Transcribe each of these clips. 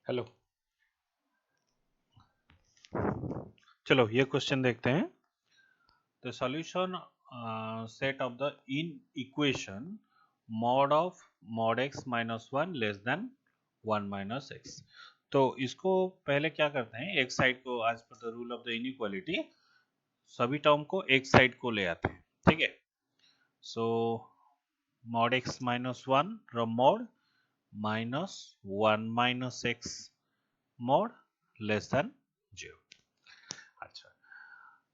Hello. चलो ये question देखते हैं। The solution set of the in equation mod of mod X minus one less than one minus x. तो इसको पहले क्या करते हैं, एक साइड को as per the rule of the inequality सभी टर्म को एक साइड को ले आते हैं। ठीक है, so mod X minus one mod minus one minus X mod less than zero. अच्छा,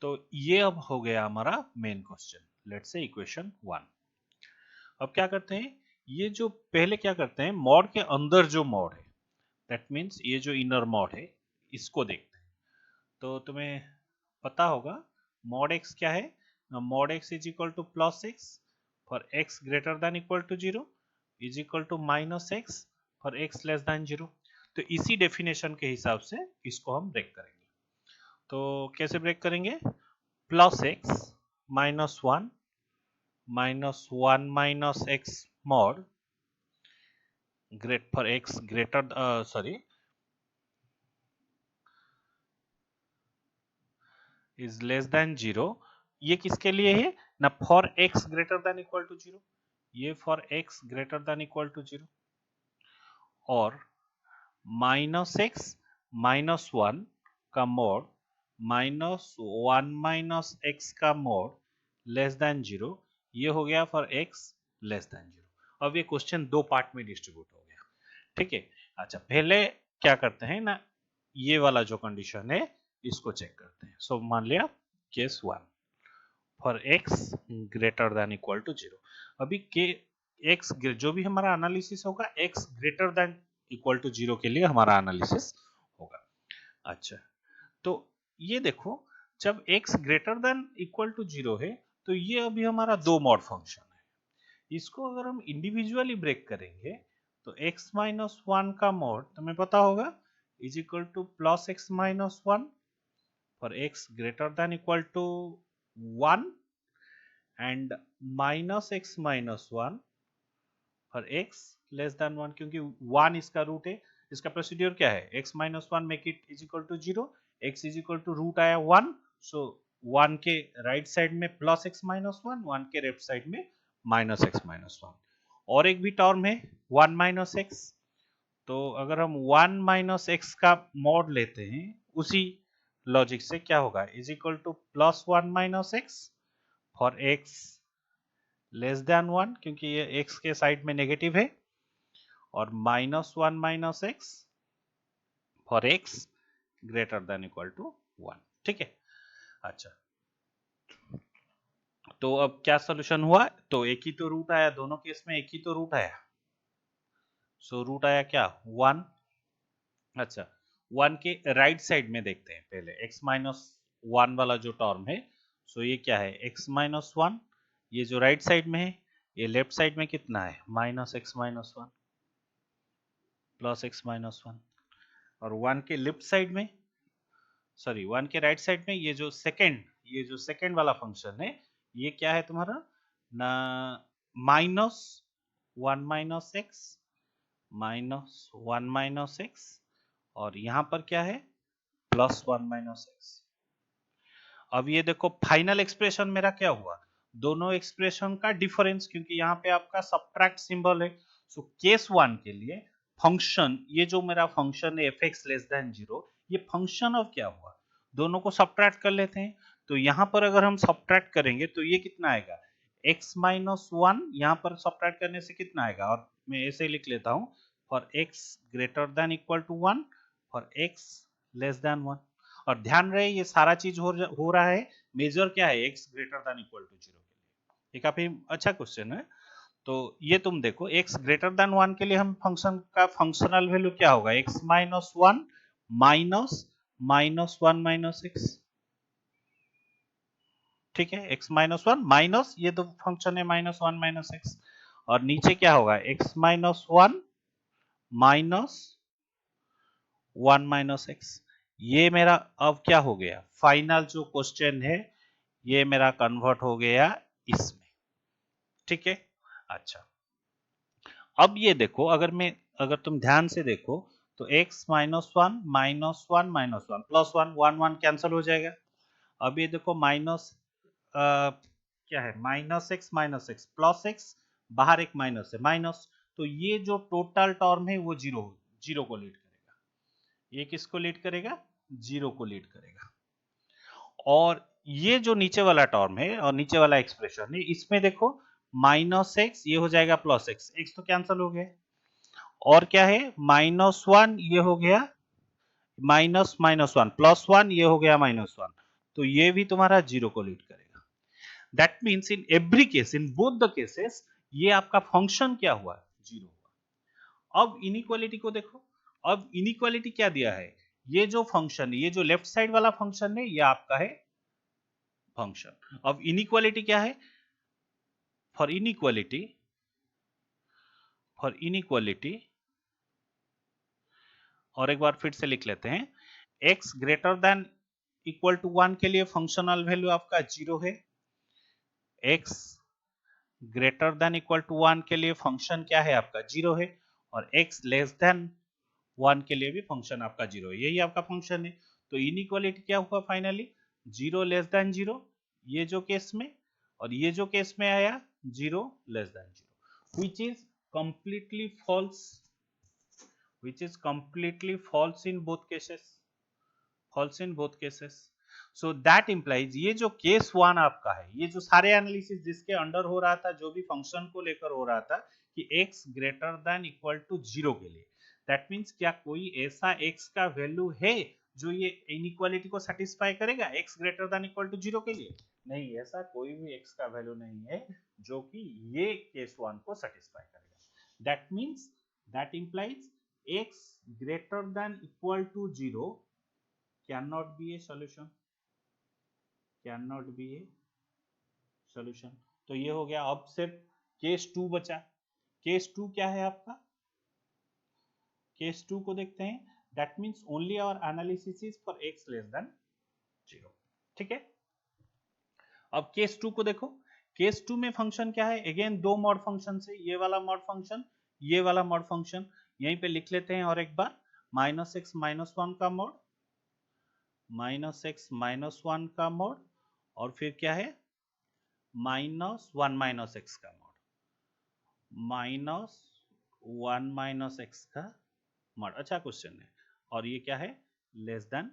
तो ये अब हो गया हमारा main question. Let's say equation one. अब क्या करते हैं, ये जो पहले क्या करते हैं, मॉड के अंदर जो मॉड है, दैट मीन्स ये जो इनर मॉड है, इसको देखते हैं। तो तुम्हें पता होगा मॉड एक्स क्या है। Mod X is equal to plus X for x greater than equal to zero is equal to minus x for x less than zero. तो इसी डेफिनेशन के हिसाब से इसको हम ब्रेक करेंगे। तो कैसे ब्रेक करेंगे, plus X minus one minus X mod great for x greater is less than zero. ये किसके लिए है ना, for x greater than equal to zero. ये for x greater than equal to zero. और माइनस एक्स माइनस वन का mod minus one minus x का mod less than zero. ये हो गया for x less than zero. अब ये question दो पार्ट में डिस्ट्रीब्यूट हो गया। ठीक है, अच्छा पहले क्या करते हैं ना, ये वाला जो कंडीशन है इसको चेक करते हैं। सो मान लिया case one for x greater than equal to zero. अभी के एक्स जो भी हमारा एनालिसिस होगा X greater than equal to zero के लिए हमारा एनालिसिस होगा। अच्छा, तो ये देखो, जब x greater than equal to zero है तो ये अभी हमारा दो मॉड फंक्शन है। इसको अगर हम इंडिविजुअली ब्रेक करेंगे तो x माइनस वन का मॉड तुम्हें पता होगा is equal to plus X minus one for x greater than equal to one and minus x minus one for x less than one, क्योंकि वन इसका root है। इसका प्रोसीड्यूर क्या है, x minus one make it is equal to zero, x is equal to root आया one. So one के right side में plus X minus one, one के लेफ्ट साइड में माइनस एक्स माइनस वन। और एक भी टर्म है one minus x. तो अगर हम वन माइनस एक्स का मॉड लेते हैं उसी लॉजिक से क्या होगा, is equal to plus one minus x for x less than one, क्योंकि ये एक्स के साइड में नेगेटिव है, और minus one minus x for x greater than equal to one. ठीक है, अच्छा तो अब क्या सोल्यूशन हुआ, तो एक ही तो रूट आया, दोनों केस में एक ही तो रूट आया। सो रूट आया क्या, वन। अच्छा, वन के राइट साइड में देखते हैं पहले एक्स माइनस वन वाला जो टर्म है। सो ये क्या है, एक्स माइनस वन। ये जो राइट साइड में है, ये लेफ्ट साइड में कितना है, minus x minus one plus X minus one. और वन के लेफ्ट साइड में, सॉरी वन के राइट साइड में ये जो सेकंड वाला फंक्शन है, ये क्या है तुम्हारा ना, माइनस वन माइनस एक्स और यहां पर क्या है, प्लस वन माइनस एक्स। अब ये देखो फाइनल एक्सप्रेशन मेरा क्या हुआ, दोनों एक्सप्रेशन का डिफरेंस, क्योंकि यहाँ पे आपका सब्ट्रैक्ट सिंबल है। सो केस वन के लिए फंक्शन, ये जो मेरा फंक्शन है F x less than zero, ये फंक्शन ऑफ क्या हुआ, दोनों को सब्ट्रैक्ट कर लेते हैं। तो यहाँ पर अगर हम सब्ट्रैक्ट करेंगे तो ये कितना आएगा, x माइनस वन, यहाँ पर सब्ट्रैक्ट करने से कितना आएगा, और मैं ऐसे लिख लेता हूँ for x greater than equal to one for x less than one. और ध्यान रहे ये सारा चीज हो रहा है, मेजर क्या है, x greater than equal to zero के लिए। ये काफी अच्छा क्वेश्चन है। तो ये तुम देखो x ग्रेटर देन वन के लिए हम फंक्शन का फंक्शनल वैल्यू क्या होगा, x minus one minus minus one minus x. ठीक है, x माइनस वन माइनस ये तो फंक्शन है माइनस वन माइनस एक्स, और नीचे क्या होगा, x minus one minus one minus x. ये मेरा अब क्या हो गया, फाइनल जो क्वेश्चन है ये मेरा कन्वर्ट हो गया इसमें। ठीक है, अच्छा अब ये देखो, अगर तुम ध्यान से देखो तो x minus one minus one minus one plus one, one one cancel हो जाएगा। अब ये देखो माइनस क्या है, माइनस एक्स प्लस एक्स, बाहर एक माइनस है माइनस, तो ये जो टोटल टर्म है वो जीरो जीरो को लीड करेगा। ये किसको लीड करेगा? जीरो को लीड करेगा। और ये जो नीचे वाला टर्म है और नीचे वाला एक्सप्रेशन है, इसमें देखो माइनस एक्स ये हो जाएगा प्लस एक्स, एक्स तो कैंसिल हो गया। और क्या है, माइनस वन ये हो गया minus minus one, plus one ये हो गया माइनस वन, तो ये भी तुम्हारा जीरो को लीड करेगा। That means in every case, in both the cases, ये आपका फंक्शन क्या हुआ? जीरो हुआ। अब इनइक्वालिटी को देखो। अब इनइक्वालिटी क्या दिया है? ये जो फंक्शन है, ये जो लेफ्ट साइड वाला फंक्शन है, ये आपका है फंक्शन। अब इनइक्वालिटी क्या है? फॉर इनइक्वालिटी और एक बार फिर से लिख लेते हैं, x greater than equal to one के लिए फंक्शनल वैल्यू आपका जीरो है, x greater than equal to one के लिए फंक्शन क्या है आपका? जीरो है, और x लेस देन वन के लिए भी फंक्शन आपका जीरो है। यही आपका फंक्शन है। तो इनइक्वालिटी क्या हुआ finally? Zero less than zero, ये जो केस में, और ये जो केस में आया zero less than zero, which is completely false, which is completely false in both cases, false in both cases. So that implies ये जो केस वन आपका है, ये जो सारे एनालिसिस जिसके अंडर हो रहा था, जो भी फंक्शन को लेकर हो रहा था कि x greater than equal to zero के लिए, दैट मीन्स क्या कोई ऐसा x का वैल्यू है जो ये इनइक्वालिटी को सेटिस्फाई करेगा x greater than equal to zero के लिए? नहीं, ऐसा कोई भी x का वैल्यू नहीं है जो कि ये केस वन को सेटिस्फाई करेगा। That means, that implies x greater than equal to 0 cannot be a solution, cannot be a solution। तो ये हो गया। अब सिर्फ केस टू बचा। केस टू क्या है आपका? केस टू को देखते हैं। That means only our analysis is for x less than 0। ठीक है, अब केस टू को देखो। केस टू में फंक्शन क्या है? अगेन दो मॉड फंक्शन है, ये वाला मॉड फंक्शन, ये वाला मॉड फंक्शन। यहीं पे लिख लेते हैं और एक बार, माइनस एक्स माइनस वन का mod, minus x minus one का मॉड, और फिर क्या है, माइनस वन माइनस एक्स का mod, minus one minus x का मॉड। अच्छा क्वेश्चन है। और ये क्या है? लेस देन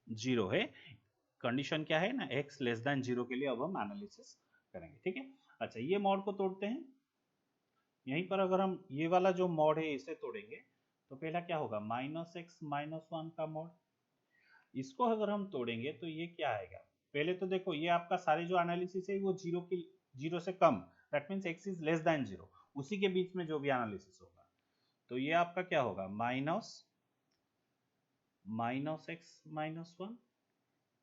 जीरो है। कंडीशन क्या है ना, x लेस देन जीरो के लिए अब हम एनालिसिस करेंगे। ठीक है, अच्छा ये मॉड को तोड़ते हैं। यहीं पर अगर हम ये वाला जो मॉड है इसे तोड़ेंगे तो पहला क्या होगा, माइनस एक्स माइनस वन का मॉड। इसको अगर हम तोड़ेंगे तो ये क्या आएगा? पहले तो देखो ये आपका सारे जो एनालिसिस है वो जीरो से कम, that means X is less than zero, उसी के बीच में जो भी एनालिसिस होगा, तो ये आपका क्या होगा, minus minus x minus one.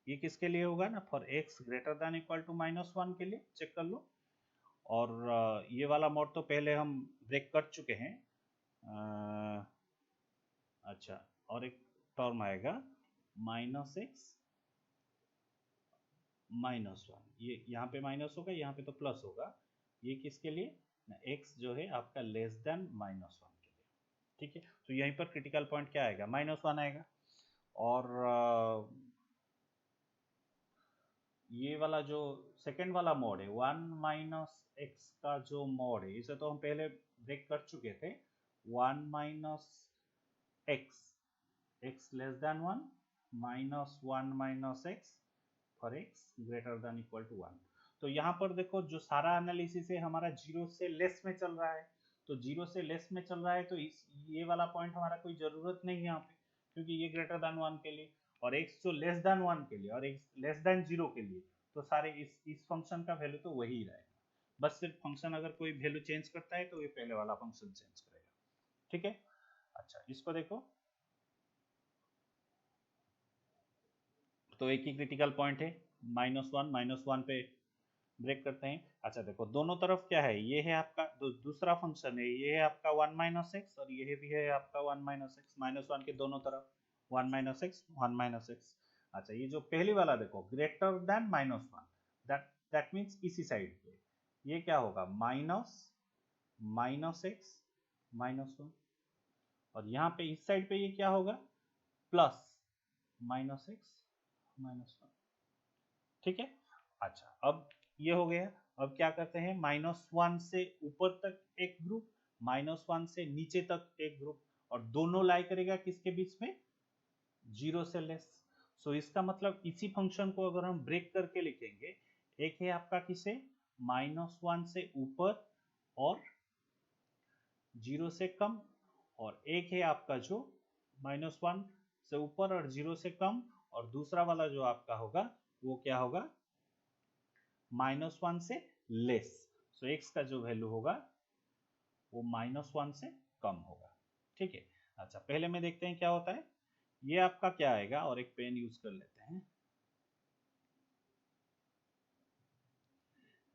ये किसके लिए होगा ना, for x greater than equal to minus one के लिए, चेक कर लो। और ये वाला मोड तो पहले हम ब्रेक कर चुके हैं। अच्छा, और एक टर्म आएगा माइनस एक्स माइनस वन, ये यहाँ पे माइनस होगा, यहाँ पे तो प्लस होगा। ये किसके लिए ना, एक्स जो है आपका लेस देन माइनस वन के लिए। ठीक है, तो यहीं पर क्रिटिकल पॉइंट क्या आएगा, माइनस वन आएगा। और ये वाला जो सेकेंड वाला मोड है, वन माइनस एक्स का जो मोड है, इसे तो हम पहले ब्रेक कर चुके थे। One minus x, x less than one, minus one minus x for x greater than equal to one. तो यहाँ पर देखो जो सारा एनालिसिस है हमारा जीरो से लेस में चल रहा है, तो जीरो से लेस में चल रहा है, तो ये वाला पॉइंट हमारा कोई जरूरत नहीं है यहाँ पे, क्योंकि ये ग्रेटर देन वन के लिए, और एक्स जो लेस देन वन के लिए, और एक्स लेस देन जीरो के लिए, तो सारे इस फंक्शन का वैल्यू तो वही रहेगा। बस सिर्फ फंक्शन अगर कोई वैल्यू चेंज करता है तो ये पहले वाला फंक्शन चेंज करेगा। ठीक है, अच्छा इसको देखो, तो एक ही क्रिटिकल पॉइंट है, माइनस वन पे ब्रेक करते हैं। अच्छा देखो दोनों तरफ क्या है, ये है आपका दूसरा फंक्शन है, ये है आपका वन माइनस एक्स, और ये भी है आपका one minus x, minus one के दोनों तरफ one minus x one minus x. अच्छा ये जो पहली वाला देखो, greater than minus one, that means इसी साइड पे ये क्या होगा, minus minus x minus one. और यहाँ पे इस साइड पे ये क्या होगा, plus minus x minus one. ठीक है, अच्छा अब ये हो गया। अब क्या करते हैं, -1 से ऊपर तक एक ग्रुप, -1 से नीचे तक एक ग्रुप, और दोनों लाई करेगा किसके बीच में, 0 से लेस। सो इसका मतलब इसी फंक्शन को अगर हम ब्रेक करके लिखेंगे, एक है आपका किसे, -1 से ऊपर और 0 से कम, और एक है आपका जो -1 से ऊपर और 0 से कम, और दूसरा वाला जो आपका होगा वो क्या होगा, -1 से लेस। सो एक्स का जो वैल्यू होगा वो -1 से कम होगा। ठीक है, अच्छा पहले में देखते हैं क्या होता है। ये आपका क्या आएगा, और एक पेन यूज कर लेते हैं।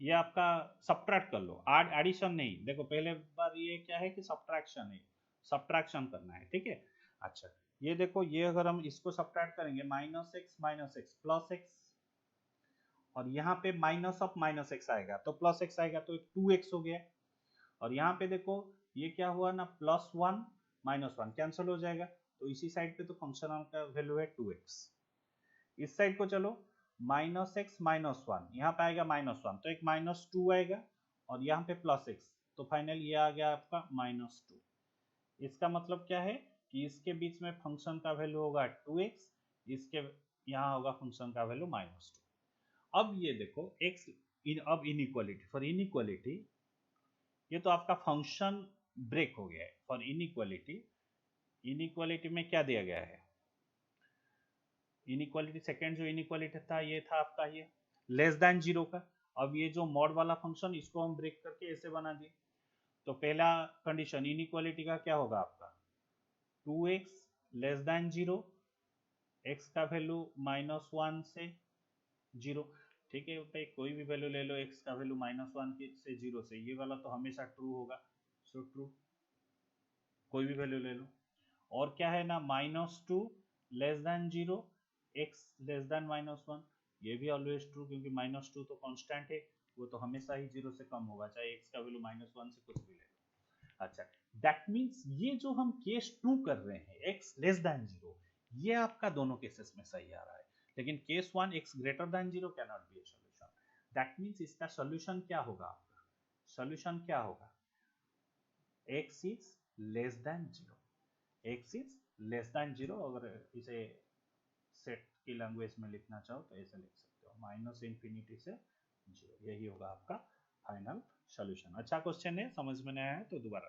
ये आपका सब्ट्रैक्ट कर लो, एडिशन नहीं, देखो पहले बार ये क्या है कि सब्ट्रैक्शन है, सब्ट्रैक्शन करना है। ठीक है, अच्छा ये देखो, ये अगर हम इसको सब्ट्रैक्ट करेंगे, -x प्लस एक्स, और यहाँ पे माइनस ऑफ -x आएगा तो प्लस x आएगा, तो 2x हो गया। और यहाँ पे देखो ये क्या हुआ ना, +1 -1 कैंसिल हो जाएगा, तो इसी साइड पे तो फंक्शन का वैल्यू है 2x। इस साइड को चलो, -x -1, यहाँ पे आएगा -1 तो एक -2 आएगा, और यहाँ पे +x, तो फाइनल ये आ गया आपका -2। इसका मतलब क्या है कि इसके बीच में फंक्शन का वैल्यू होगा 2x, इसके यहाँ होगा फंक्शन का वैल्यू -2। अब ये देखो x अब इनइक्वालिटी, फॉर इनइक्वालिटी ये तो आपका फंक्शन ब्रेक हो गया है। फॉर इनइक्वालिटी, इनइक्वालिटी में क्या दिया गया है, इनइक्वालिटी सेकंड जो इनइक्वालिटी था ये था आपका ये लेस देन 0 का। अब ये जो मॉड वाला फंक्शन, इसको हम ब्रेक करके ऐसे बना दिए। तो पहला कंडीशन इनइक्वालिटी का क्या होगा आपका, 2x लेस देन 0, x का वैल्यू -1 से 0। ठीक है भाई, कोई भी वैल्यू ले लो, x का वैल्यू -1 से 0 से, ये वाला तो हमेशा ट्रू होगा। सो ट्रू, कोई भी वैल्यू ले लो। और क्या है ना, -2 less than 0, x less then -1, ये भी ऑलवेज ट्रू, क्योंकि -2 तो कांस्टेंट है, वो तो हमेशा ही 0 से कम होगा, चाहे x का वैल्यू -1 से कुछ भी ले लो। अच्छा, दैट मीन्स ये जो हम केस 2 कर रहे हैं, x लेस देन 0, ये आपका दोनों केसेस में सही आ रहा है। लेकिन case 1 x greater then 0 can not be A solution. That means इसका सॉल्यूशन क्या होगा, आपका सॉल्यूशन क्या होगा, x is less than 0, x is less than 0। अगर इसे सेट की लैंग्वेज में लिखना चाहो तो ऐसे लिख सकते हो, -∞ से 0, यही होगा आपका फाइनल सॉल्यूशन। अच्छा क्वेश्चन है, समझ में नहीं आया तो दोबारा